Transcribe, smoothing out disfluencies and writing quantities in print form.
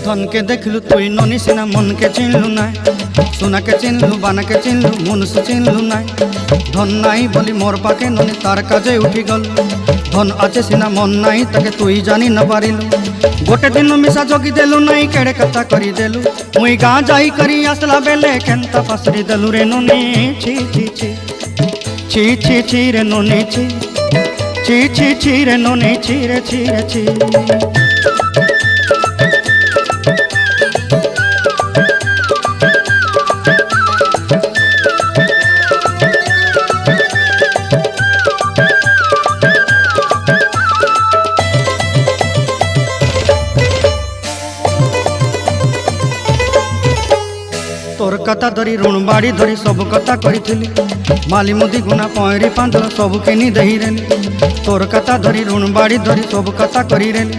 धन के देखलु तुई ननी सिना मन के चिन्हलु ना सोना के चिन्हलु बाना के चिन्हलु मनुष्य चिन्हलु ना धन नाई बोली मोर पाके ननी तार काजे उठी गल धन आचे सिना मन नाई ताके तुई जानी न पारिलु गोटे दिन मिसा जगी देलु नाई केड़े कथा करी देलु मुई गाँ जाई करी आसला बेले केंता पासरी देलु रे ननी छी छी छी छी छी छी रे ननी छी छी छी छी रे ननी छी रे छी रे छी। तोर कथा धरी ऋण बाड़ी धरी सब कथा करी माली मुदी गुना पहरी पांद सब किनी दही रेली तोर कथा धरी ऋण बाड़ी धरी सब कथा करी रेली।